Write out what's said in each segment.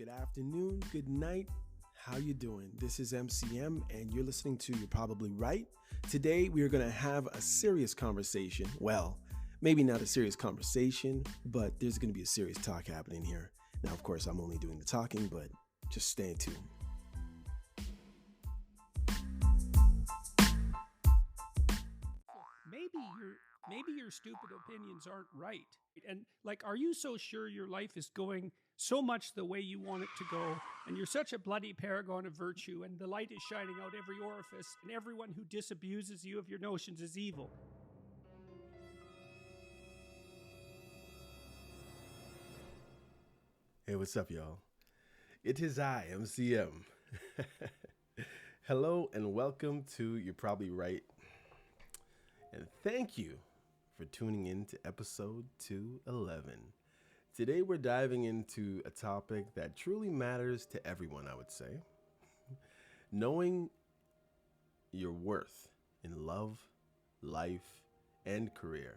good afternoon, good night. How you doing? This is MCM and you're listening to You're Probably Right. Today we are going to have a serious conversation. Well, maybe not a serious conversation, but there's going to be a serious talk happening here. Now, of course, I'm only doing the talking, but just stay tuned. Maybe your stupid opinions aren't right. And are you so sure your life is going so much the way you want it to go, and you're such a bloody paragon of virtue, and the light is shining out every orifice, and everyone who disabuses you of your notions is evil? Hey, what's up, y'all? It is I, MCM. Hello and welcome to You're Probably Right. And thank you for tuning in to episode 211. Today we're diving into a topic that truly matters to everyone, I would say. Knowing your worth in love, life, and career.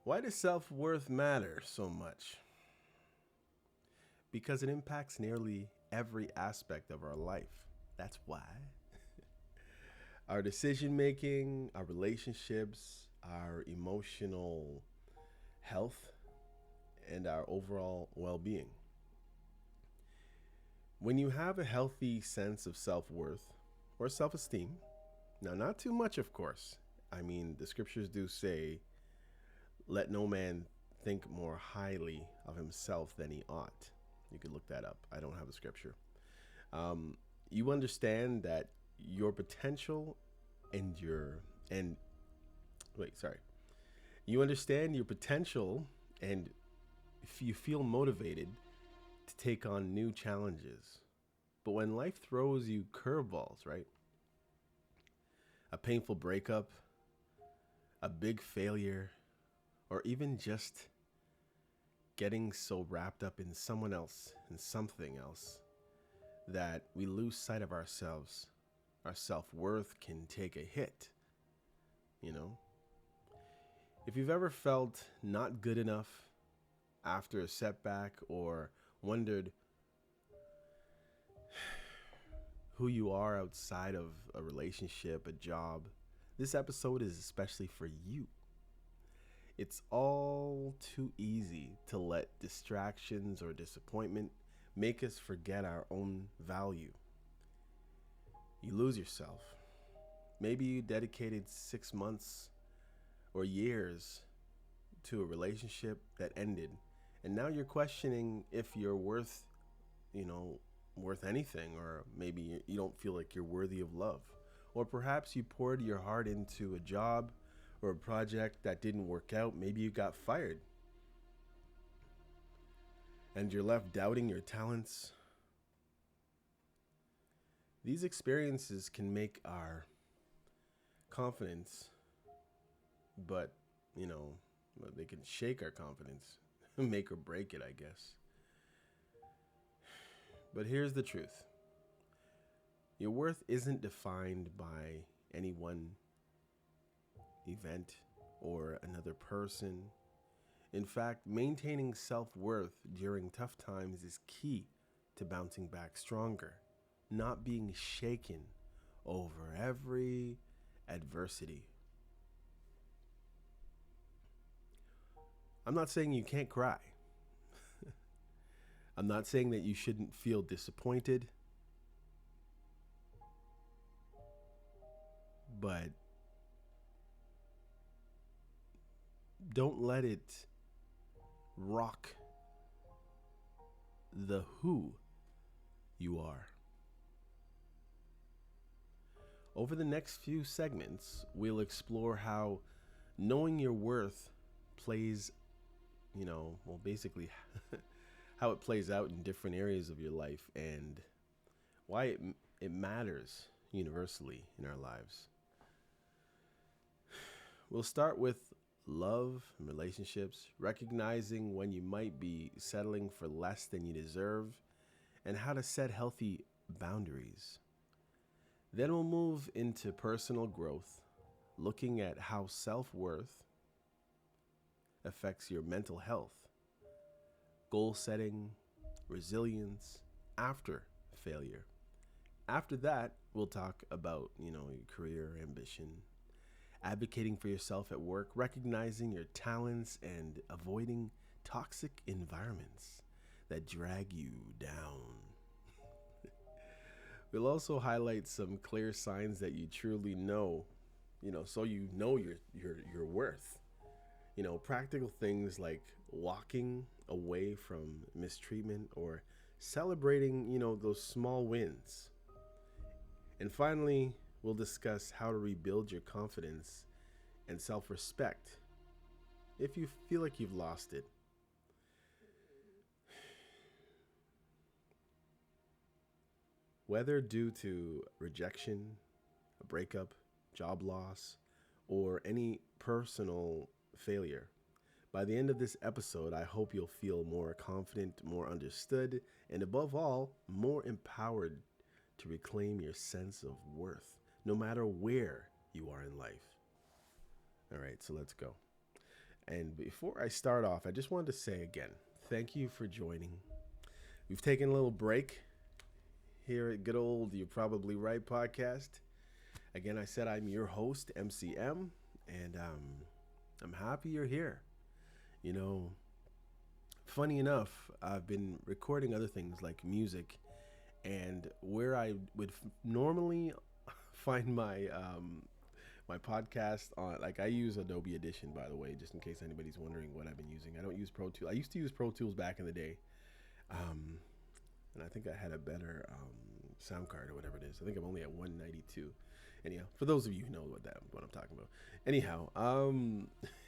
Why does self-worth matter so much? Because it impacts nearly every aspect of our life. That's why. Our decision making, our relationships, our emotional health, and our overall well-being. When you have a healthy sense of self-worth or self-esteem, now not too much, of course. I mean, the scriptures do say, let no man think more highly of himself than he ought. You could look that up. I don't have the scripture. You understand that your potential You understand your potential, and if you feel motivated to take on new challenges. But when life throws you curveballs, right? A painful breakup, a big failure, or even just getting so wrapped up in someone else and something else that we lose sight of ourselves. Our self-worth can take a hit, you know? If you've ever felt not good enough after a setback or wondered who you are outside of a relationship, a job, this episode is especially for you. It's all too easy to let distractions or disappointment make us forget our own value. You lose yourself. Maybe you dedicated 6 months or years to a relationship that ended, and now you're questioning if you're worth anything, or maybe you don't feel like you're worthy of love. Or perhaps you poured your heart into a job or a project that didn't work out. Maybe you got fired and you're left doubting your talents. These experiences can make our confidence, but they can shake our confidence, make or break it, I guess. But here's the truth. Your worth isn't defined by any one event or another person. In fact, maintaining self-worth during tough times is key to bouncing back stronger, not being shaken over every adversity. I'm not saying you can't cry. I'm not saying that you shouldn't feel disappointed, but don't let it rock the who you are. Over the next few segments, we'll explore how knowing your worth plays, how it plays out in different areas of your life and why it matters universally in our lives. We'll start with love and relationships, recognizing when you might be settling for less than you deserve, and how to set healthy boundaries. Then we'll move into personal growth, looking at how self-worth affects your mental health, goal setting, resilience after failure. After that, we'll talk about, your career ambition, advocating for yourself at work, recognizing your talents, and avoiding toxic environments that drag you down. We'll also highlight some clear signs that you truly know, so you know your worth. Practical things like walking away from mistreatment or celebrating, those small wins. And finally, we'll discuss how to rebuild your confidence and self-respect if you feel like you've lost it. Whether due to rejection, a breakup, job loss, or any personal failure, by the end of this episode, I hope you'll feel more confident, more understood, and above all, more empowered to reclaim your sense of worth, no matter where you are in life. All right, so let's go. And before I start off, I just wanted to say again, thank you for joining. We've taken a little break here at good old You're Probably Right podcast. Again, I said I'm your host, MCM, and I'm happy you're here. Funny enough, I've been recording other things like music, and where I would normally find my my podcast on, like, I use Adobe Audition, by the way, just in case anybody's wondering what I've been using. I don't use Pro Tools. I used to use Pro Tools back in the day, and I think I had a better sound card or whatever it is. I think I'm only at 192. Anyhow, for those of you who know what I'm talking about. Anyhow,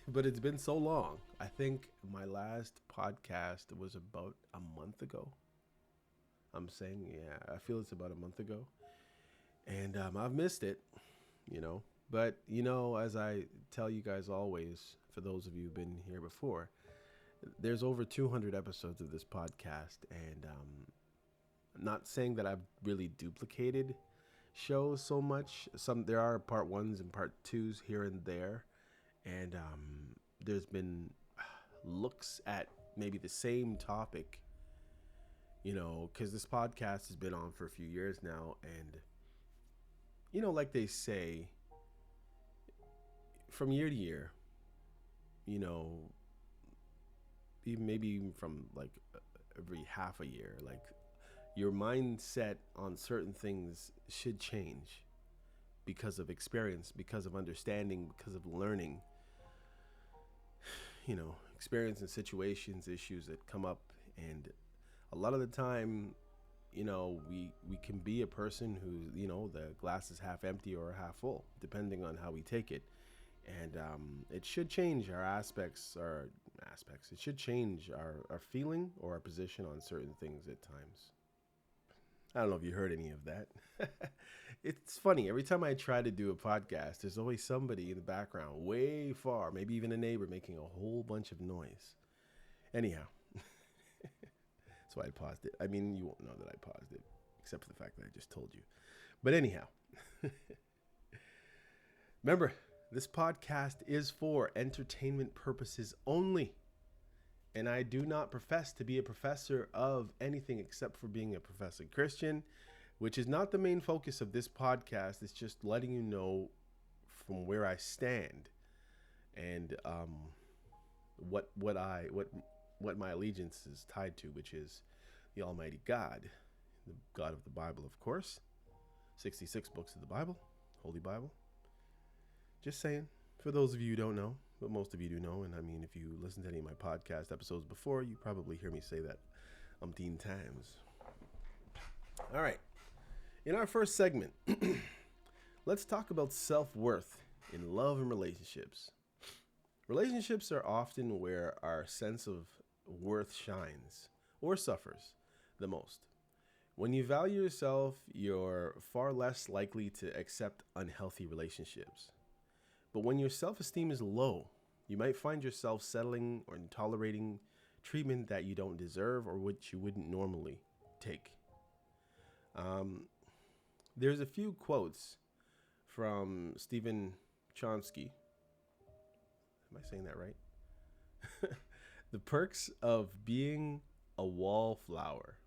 but it's been so long. I think my last podcast was about a month ago. I'm saying, yeah, I feel it's about a month ago. And I've missed it, But, as I tell you guys always, for those of you who've been here before, there's over 200 episodes of this podcast. And I'm not saying that I've really duplicated shows so much. There are part ones and part twos here and there. And there's been looks at maybe the same topic, because this podcast has been on for a few years now. And, like they say, from year to year, even from like every half a year, like your mindset on certain things should change because of experience, because of understanding, because of learning, experience and situations, issues that come up. And a lot of the time, we can be a person who, the glass is half empty or half full, depending on how we take it. And it should change our aspects. It should change our feeling or our position on certain things at times. I don't know if you heard any of that. It's funny. Every time I try to do a podcast, there's always somebody in the background, way far, maybe even a neighbor, making a whole bunch of noise. Anyhow, so I paused it. I mean, you won't know that I paused it, except for the fact that I just told you. But anyhow, remember, this podcast is for entertainment purposes only. And I do not profess to be a professor of anything except for being a professing Christian, which is not the main focus of this podcast. It's just letting you know from where I stand and what my allegiance is tied to, which is the Almighty God, the God of the Bible, of course. 66 books of the Bible, Holy Bible. Just saying, for those of you who don't know, but most of you do know, and I mean, if you listen to any of my podcast episodes before, you probably hear me say that umpteen times. All right. In our first segment, let's talk about self-worth in love and relationships. Relationships are often where our sense of worth shines or suffers the most. When you value yourself, you're far less likely to accept unhealthy relationships. But when your self-esteem is low, you might find yourself settling or tolerating treatment that you don't deserve or which you wouldn't normally take. There's a few quotes from Stephen Chomsky. Am I saying that right? The perks of being a wallflower.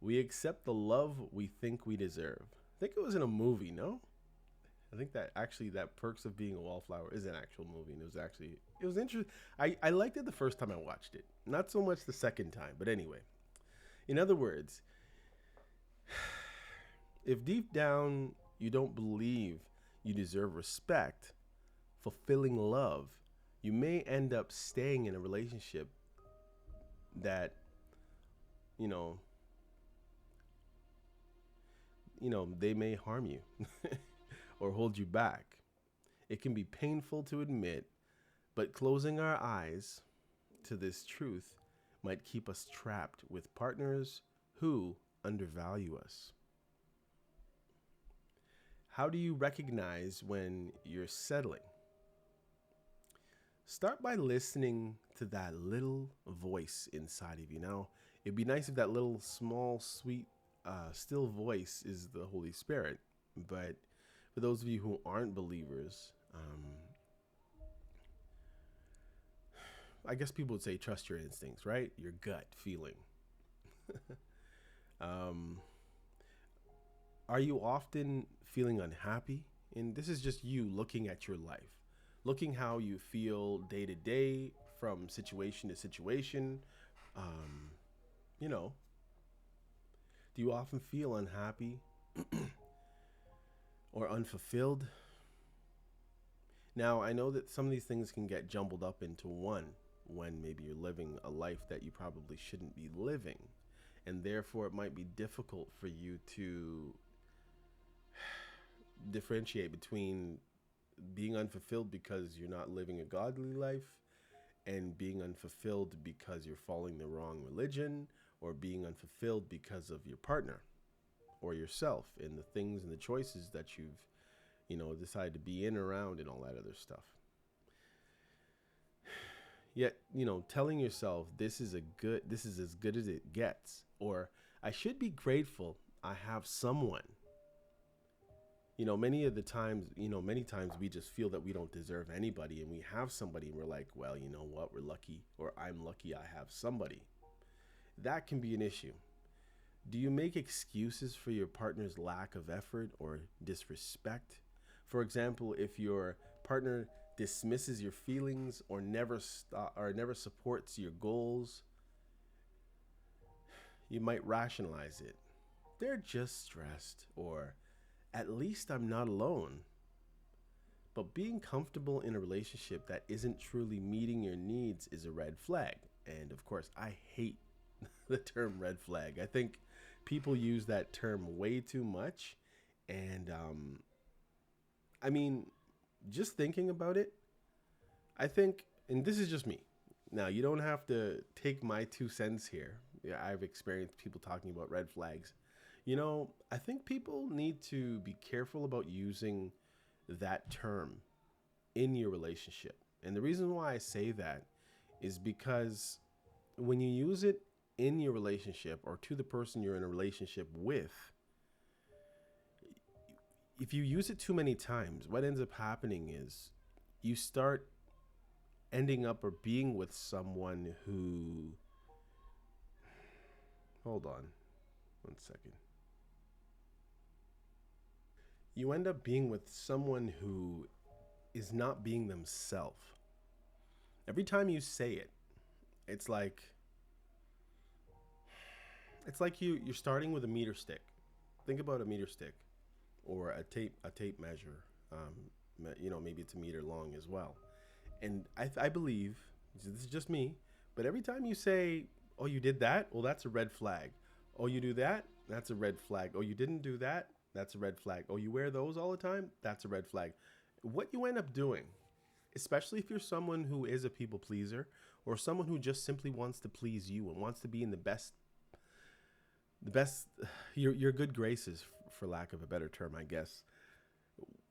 We accept the love we think we deserve. I think it was in a movie, no? I think that actually that Perks of Being a Wallflower is an actual movie, and it was interesting. I liked it the first time I watched it, not so much the second time. But anyway, in other words, if deep down you don't believe you deserve respect, fulfilling love, you may end up staying in a relationship that you know they may harm you or hold you back. It can be painful to admit, but closing our eyes to this truth might keep us trapped with partners who undervalue us. How do you recognize when you're settling? Start by listening to that little voice inside of you. Now, it'd be nice if that little small, sweet, still voice is the Holy Spirit. But for those of you who aren't believers, I guess people would say trust your instincts, right? Your gut feeling. um, are you often feeling unhappy? And this is just you looking at your life, looking how you feel day to day, from situation to situation. Um, you know, do you often feel unhappy or unfulfilled? Now, I know that some of these things can get jumbled up into one when maybe you're living a life that you probably shouldn't be living. And therefore, it might be difficult for you to differentiate between being unfulfilled because you're not living a godly life and being unfulfilled because you're following the wrong religion, or being unfulfilled because of your partner or yourself and the things and the choices that you've decided to be in, around, and all that other stuff. Yet, telling yourself this is as good as it gets, or I should be grateful I have someone. Many times we just feel that we don't deserve anybody, and we have somebody and we're like, well, you know what, we're lucky, or I'm lucky I have somebody. That can be an issue. Do you make excuses for your partner's lack of effort or disrespect? For example, if your partner dismisses your feelings or never supports your goals, you might rationalize it. They're just stressed, or at least I'm not alone. But being comfortable in a relationship that isn't truly meeting your needs is a red flag. And of course, I hate the term red flag. I think people use that term way too much. And just thinking about it, I think, and this is just me. Now, you don't have to take my 2 cents here. Yeah, I've experienced people talking about red flags. I think people need to be careful about using that term in your relationship. And the reason why I say that is because when you use it in your relationship or to the person you're in a relationship with, if you use it too many times, what ends up happening is you start ending up or being with someone who, hold on 1 second. You end up being with someone who is not being themselves. Every time you say it, it's like you're starting with a meter stick. Think about a meter stick or a tape measure. Maybe it's a meter long as well. And I believe, this is just me, but every time you say, oh, you did that, well, that's a red flag. Oh, you do that, that's a red flag. Oh, you didn't do that, that's a red flag. Oh, you wear those all the time, that's a red flag. What you end up doing, especially if you're someone who is a people pleaser or someone who just simply wants to please you and wants to be in the best your good graces, for lack of a better term, I guess.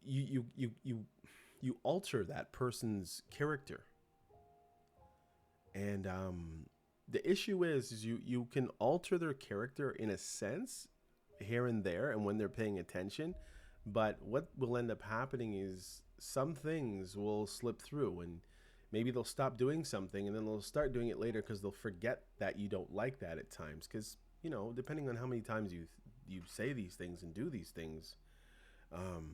You alter that person's character. And the issue is you can alter their character in a sense here and there and when they're paying attention, but what will end up happening is some things will slip through, and Maybe they'll stop doing something and then they'll start doing it later because they'll forget that you don't like that at times. Because, depending on how many times you say these things and do these things, um,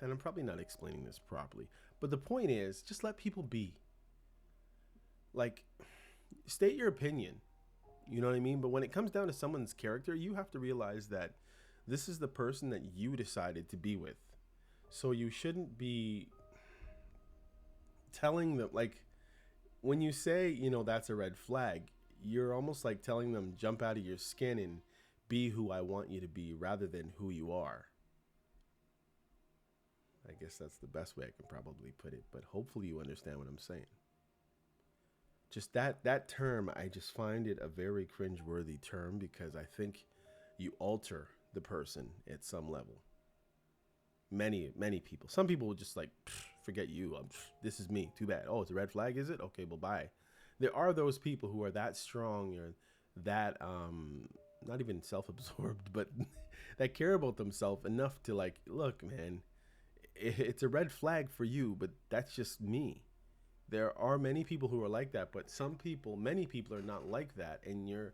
and I'm probably not explaining this properly, but the point is just let people be. Like, state your opinion. You know what I mean? But when it comes down to someone's character, you have to realize that this is the person that you decided to be with. So you shouldn't be telling them, like, when you say, that's a red flag, you're almost like telling them, jump out of your skin and be who I want you to be rather than who you are. I guess that's the best way I can probably put it, but hopefully you understand what I'm saying. Just that term, I just find it a very cringeworthy term because I think you alter the person at some level. Many people. Some people will just like, forget you. This is me. Too bad. Oh, it's a red flag, is it? Okay, well, bye. There are those people who are that strong or that not even self-absorbed, but that care about themselves enough to like, look, man, it's a red flag for you, but that's just me. There are many people who are like that, but many people are not like that, and you're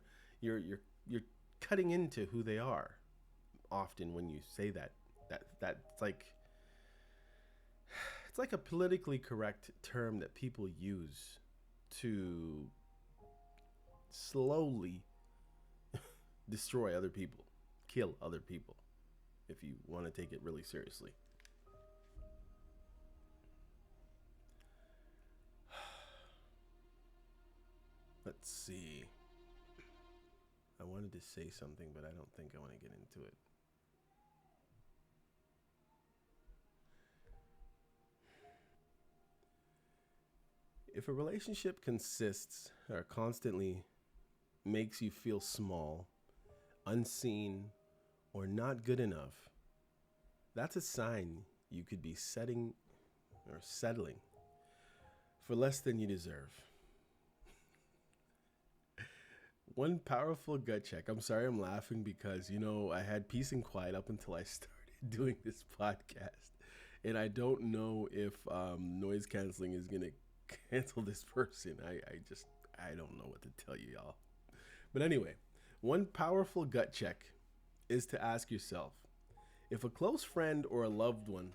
cutting into who they are often when you say that. It's like a politically correct term that people use to slowly destroy other people, kill other people, if you want to take it really seriously. Let's see. I wanted to say something, but I don't think I want to get into it. If a relationship consists or constantly makes you feel small, unseen, or not good enough, that's a sign you could be setting or settling for less than you deserve. One powerful gut check. I'm sorry I'm laughing because, I had peace and quiet up until I started doing this podcast. And I don't know if noise canceling is going to cancel this person. I don't know what to tell you, y'all. But anyway, one powerful gut check is to ask yourself, if a close friend or a loved one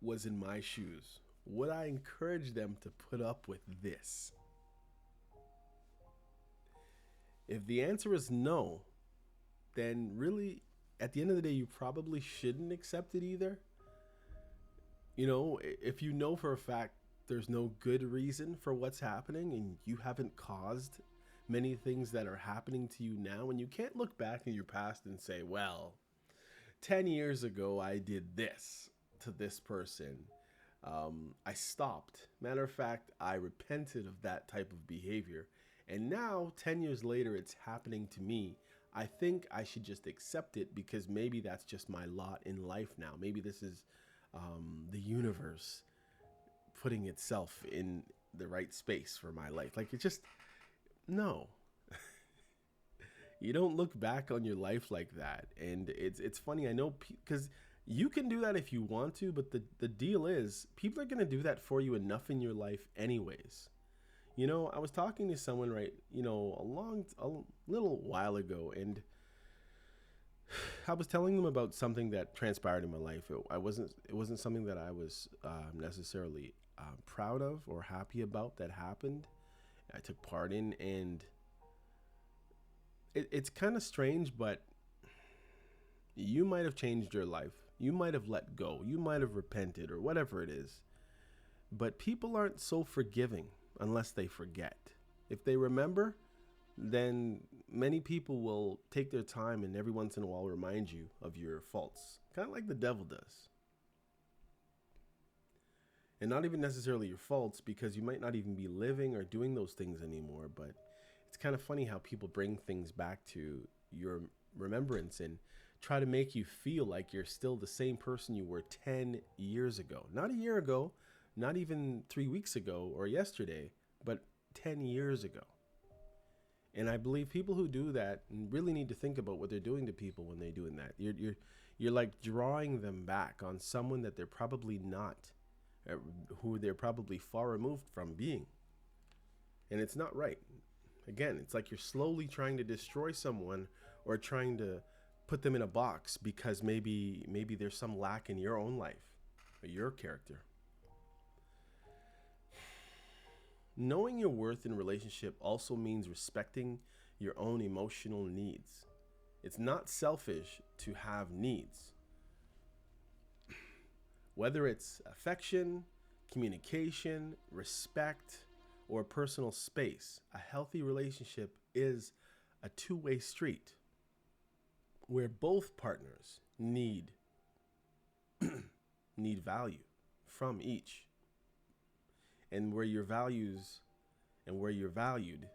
was in my shoes, would I encourage them to put up with this? If the answer is no, then really, at the end of the day, you probably shouldn't accept it either. If you know for a fact there's no good reason for what's happening and you haven't caused many things that are happening to you now, and you can't look back in your past and say, well, 10 years ago, I did this to this person. I stopped. Matter of fact, I repented of that type of behavior. And now, 10 years later, it's happening to me. I think I should just accept it because maybe that's just my lot in life now. Maybe this is the universe putting itself in the right space for my life. Like, it's just, no. You don't look back on your life like that. And it's funny, I know, because you can do that if you want to, but the deal is people are going to do that for you enough in your life anyways. I was talking to someone, right, a little while ago, and I was telling them about something that transpired in my life. It wasn't something that I was necessarily proud of or happy about that happened. I took part in, and it's kind of strange, but you might have changed your life. You might have let go. You might have repented or whatever it is. But people aren't so forgiving unless they forget. If they remember, then many people will take their time and every once in a while remind you of your faults. Kind of like the devil does. And not even necessarily your faults, because you might not even be living or doing those things anymore. But it's kind of funny how people bring things back to your remembrance and try to make you feel like you're still the same person you were 10 years ago. Not a year ago, not even 3 weeks ago or yesterday, but 10 years ago. And I believe people who do that really need to think about what they're doing to people when they're doing that. You're like drawing them back on someone that they're probably not uh, who they're probably far removed from being. And it's not right. Again, it's like you're slowly trying to destroy someone or trying to put them in a box because maybe there's some lack in your own life or your character. Knowing your worth in a relationship also means respecting your own emotional needs. It's not selfish to have needs. Whether it's affection, communication, respect, or personal space, a healthy relationship is a two-way street where both partners need value from each, and where your values and where you're valued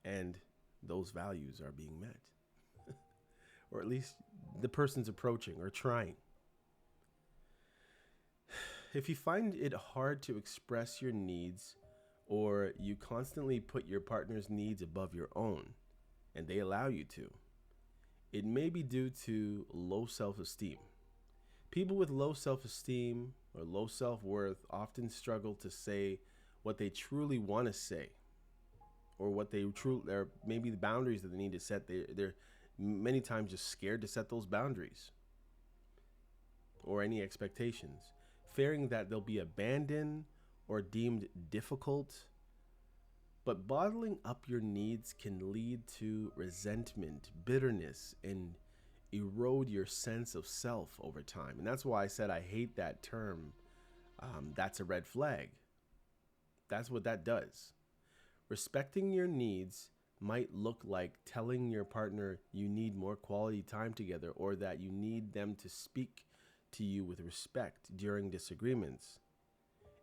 and those values are being met, or at least the person's approaching or trying. If you find it hard to express your needs, or you constantly put your partner's needs above your own and they allow you to, it may be due to low self-esteem. People with low self-esteem or low self-worth often struggle to say what they truly want to say, or what they truly, or maybe the boundaries that they need to set. They're many times just scared to set those boundaries or any expectations, fearing that they'll be abandoned or deemed difficult. But bottling up your needs can lead to resentment, bitterness, and erode your sense of self over time. And that's why I said I hate that term. That's a red flag. That's what that does. Respecting your needs might look like telling your partner you need more quality time together, or that you need them to speak to you with respect during disagreements.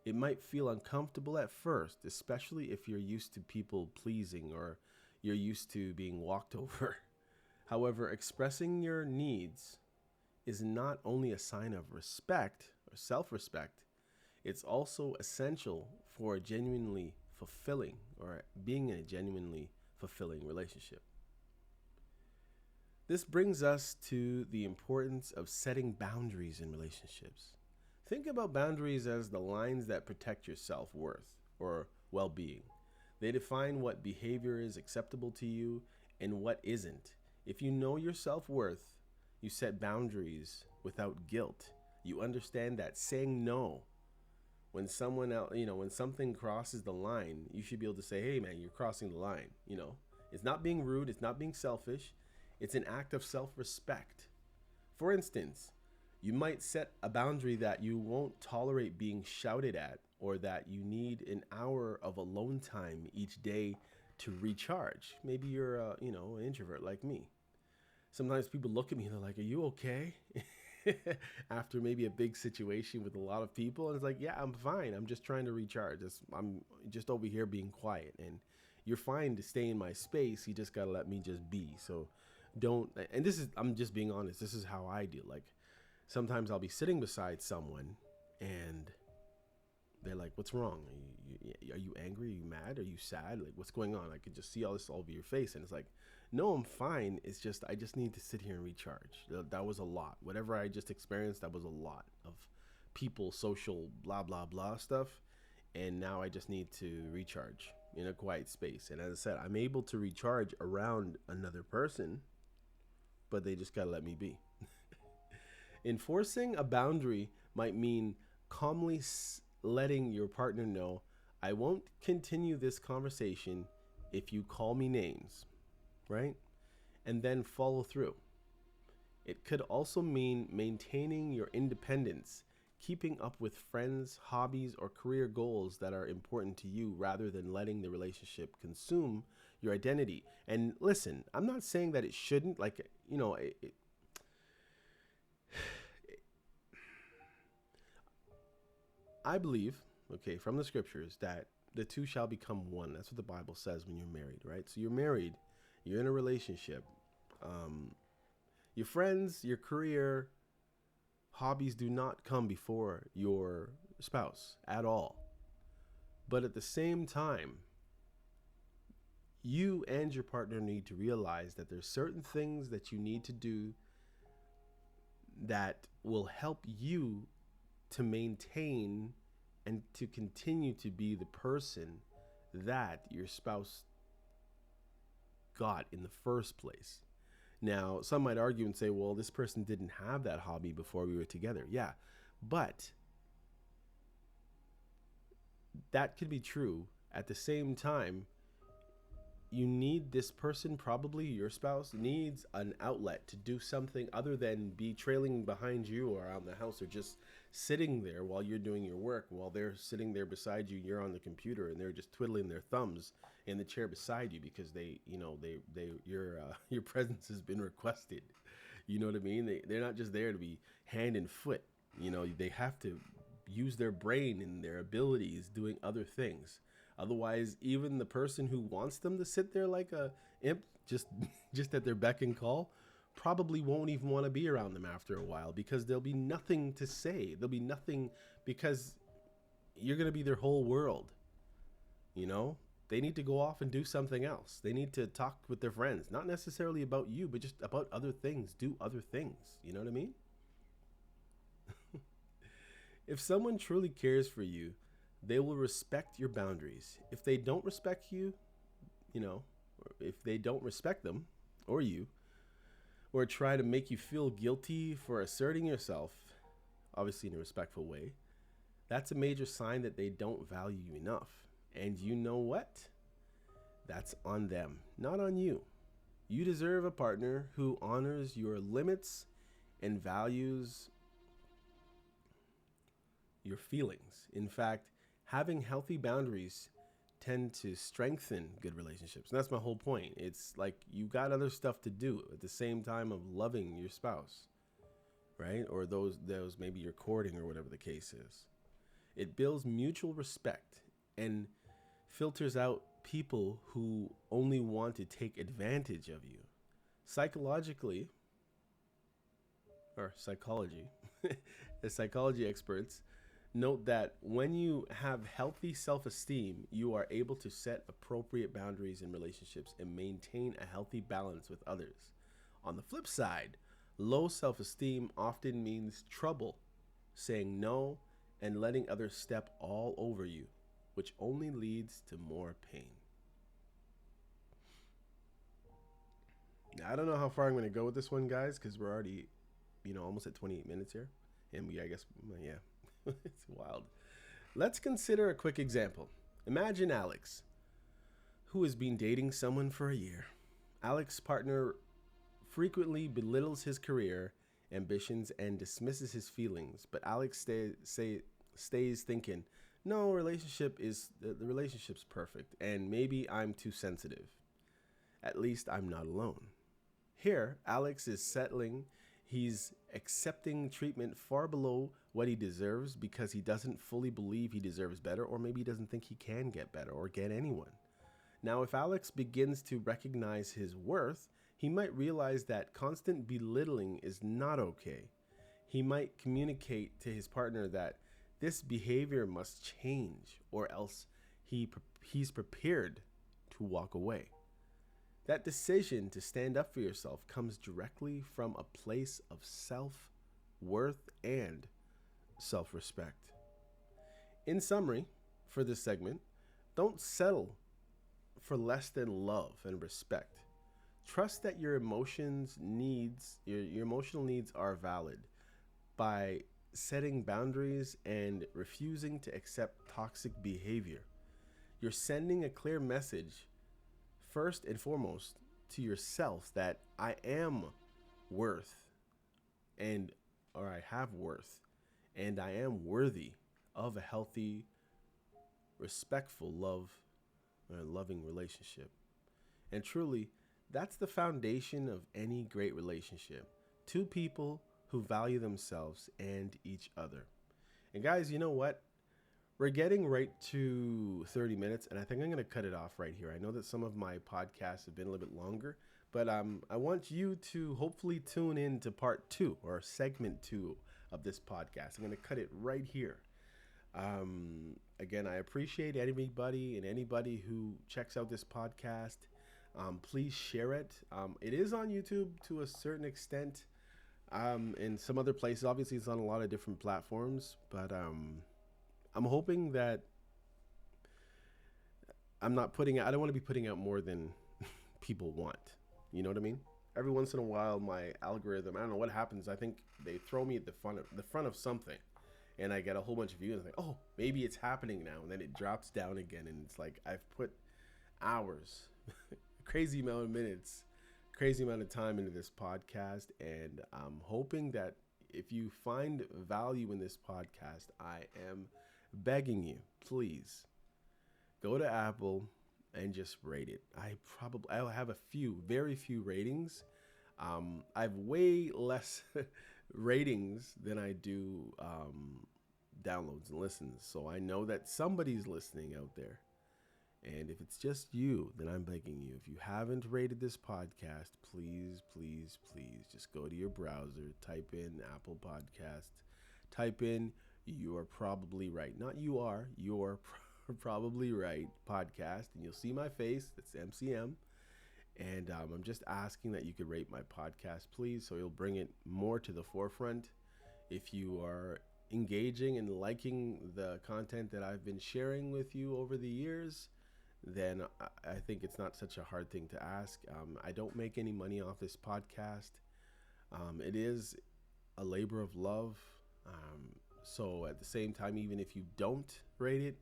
It might feel uncomfortable at first, especially if you're used to people pleasing or you're used to being walked over. However, expressing your needs is not only a sign of respect or self-respect, it's also essential for genuinely fulfilling, or being in a genuinely fulfilling relationship. This brings us to the importance of setting boundaries in relationships. Think about boundaries as the lines that protect your self-worth or well-being. They define what behavior is acceptable to you and what isn't. If you know your self-worth, you set boundaries without guilt. You understand that saying no when someone else, when something crosses the line, you should be able to say, "Hey man, you're crossing the line." It's not being rude, it's not being selfish. It's an act of self-respect. For instance, you might set a boundary that you won't tolerate being shouted at, or that you need an hour of alone time each day to recharge. Maybe you're an introvert like me. Sometimes people look at me and they're like, "Are you okay?" After maybe a big situation with a lot of people, and it's like, "Yeah, I'm fine. I'm just trying to recharge. I'm just over here being quiet, and you're fine to stay in my space. You just gotta let me just be." So don't, and I'm just being honest. This is how I deal. Like, sometimes I'll be sitting beside someone and they're like, "What's wrong? Are you angry? Are you mad? Are you sad? Like, what's going on? I could just see all this all over your face." And it's like, "No, I'm fine. It's just, I just need to sit here and recharge." That was a lot. Whatever I just experienced, that was a lot of people, social, blah, blah, blah stuff. And now I just need to recharge in a quiet space. And as I said, I'm able to recharge around another person, but they just gotta let me be. Enforcing a boundary might mean calmly letting your partner know, "I won't continue this conversation if you call me names," right? And then follow through. It could also mean maintaining your independence, keeping up with friends, hobbies, or career goals that are important to you, rather than letting the relationship consume your identity. And listen, I'm not saying that it shouldn't, I believe, okay, from the scriptures, that the two shall become one. That's what the Bible says when you're married, right? So you're married, you're in a relationship. Your friends, your career, hobbies do not come before your spouse at all. But at the same time, you and your partner need to realize that there's certain things that you need to do that will help you to maintain and to continue to be the person that your spouse got in the first place. Now, some might argue and say, well, this person didn't have that hobby before we were together. Yeah, but that could be true. At the same time, you need this person, probably your spouse, needs an outlet to do something other than be trailing behind you around the house or just sitting there while you're doing your work, while they're sitting there beside you, you're on the computer and they're just twiddling their thumbs in the chair beside you because your presence has been requested. You know what I mean? They're not just there to be hand and foot. They have to use their brain and their abilities doing other things. Otherwise, even the person who wants them to sit there like a imp, just at their beck and call, probably won't even want to be around them after a while because there'll be nothing to say. There'll be nothing because you're going to be their whole world. They need to go off and do something else. They need to talk with their friends, not necessarily about you, but just about other things. Do other things. You know what I mean? If someone truly cares for you, they will respect your boundaries. If they don't respect you, if they don't respect them or you, or try to make you feel guilty for asserting yourself, obviously in a respectful way, that's a major sign that they don't value you enough. And you know what? That's on them, not on you. You deserve a partner who honors your limits and values your feelings. In fact, having healthy boundaries tend to strengthen good relationships. And that's my whole point. It's like you got other stuff to do at the same time of loving your spouse, right? Or those maybe you're courting or whatever the case is. It builds mutual respect and filters out people who only want to take advantage of you. Psychology, the psychology experts note that when you have healthy self-esteem, you are able to set appropriate boundaries in relationships and maintain a healthy balance with others. On the flip side, low self-esteem often means trouble, saying no, and letting others step all over you, which only leads to more pain. Now, I don't know how far I'm going to go with this one, guys, because we're already, almost at 28 minutes here. And it's wild. Let's consider a quick example. Imagine Alex, who has been dating someone for a year. Alex's partner frequently belittles his career, ambitions, and dismisses his feelings. But Alex stays thinking, no, the relationship's perfect, and maybe I'm too sensitive. At least I'm not alone. Here, Alex is settling. He's accepting treatment far below what he deserves because he doesn't fully believe he deserves better, or maybe he doesn't think he can get better or get anyone. Now, if Alex begins to recognize his worth, he might realize that constant belittling is not okay. He might communicate to his partner that this behavior must change, or else he's prepared to walk away. That decision to stand up for yourself comes directly from a place of self-worth and self-respect. In summary, for this segment, don't settle for less than love and respect. Trust that your emotional needs are valid by setting boundaries and refusing to accept toxic behavior. You're sending a clear message, first and foremost, to yourself that I am worth or I have worth, and I am worthy of a healthy, respectful loving relationship. And truly, that's the foundation of any great relationship. Two people who value themselves and each other. And guys, you know what? We're getting right to 30 minutes, and I think I'm going to cut it off right here. I know that some of my podcasts have been a little bit longer, but I want you to hopefully tune in to part 2 or segment 2 of this podcast. I'm going to cut it right here. Again, I appreciate anybody who checks out this podcast. Please share it. It is on YouTube to a certain extent. In some other places, obviously, it's on a lot of different platforms, but I'm hoping that I don't want to be putting out more than people want. You know what I mean? Every once in a while, my algorithm, I don't know what happens. I think they throw me at the front of something, and I get a whole bunch of views. And like, oh, maybe it's happening now, and then it drops down again, and it's like I've put hours, crazy amount of minutes, crazy amount of time into this podcast, and I'm hoping that if you find value in this podcast, I am begging you, please go to Apple and just rate it. I'll have a few, very few ratings. I have way less ratings than I do downloads and listens. So I know that somebody's listening out there. And if it's just you, then I'm begging you. If you haven't rated this podcast, please, please, please just go to your browser, type in Apple Podcast, type in You're Probably Right. Not you are, you're probably right podcast, and you'll see my face. That's MCM. And I'm just asking that you could rate my podcast, please, so you'll bring it more to the forefront. If you are engaging and liking the content that I've been sharing with you over the years, then I think it's not such a hard thing to ask. I don't make any money off this podcast. It is a labor of love. So at the same time, even if you don't rate it,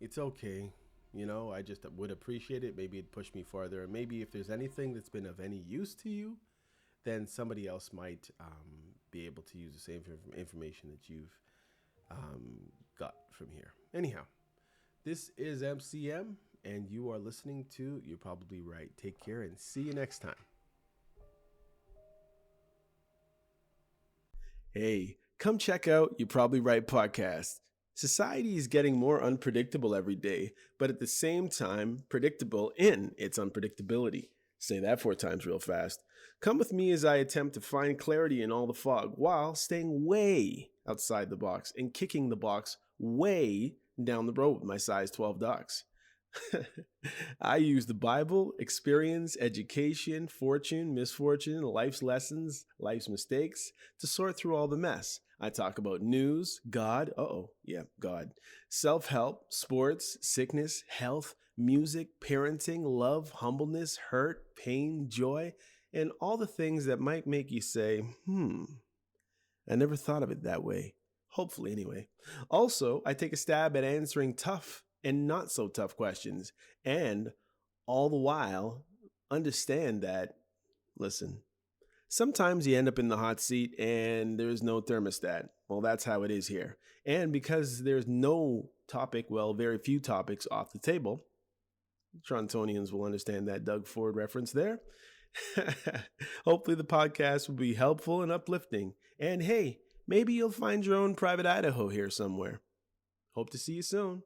it's okay. You know, I just would appreciate it. Maybe it'd push me farther. And maybe if there's anything that's been of any use to you, then somebody else might be able to use the same information that you've got from here. Anyhow, this is MCM, and you are listening to You're Probably Right. Take care and see you next time. Hey, come check out You're Probably Right podcast. Society is getting more unpredictable every day, but at the same time, predictable in its unpredictability. Say that 4 times real fast. Come with me as I attempt to find clarity in all the fog while staying way outside the box and kicking the box way down the road with my size 12 ducks. I use the Bible, experience, education, fortune, misfortune, life's lessons, life's mistakes to sort through all the mess. I talk about news, God, God, self-help, sports, sickness, health, music, parenting, love, humbleness, hurt, pain, joy, and all the things that might make you say, I never thought of it that way. Hopefully, anyway. Also, I take a stab at answering tough and not so tough questions, and all the while understand that, listen, sometimes you end up in the hot seat and there's no thermostat. Well, that's how it is here. And because there's no topic, very few topics off the table, Torontonians will understand that Doug Ford reference there. Hopefully the podcast will be helpful and uplifting. And hey, maybe you'll find your own private Idaho here somewhere. Hope to see you soon.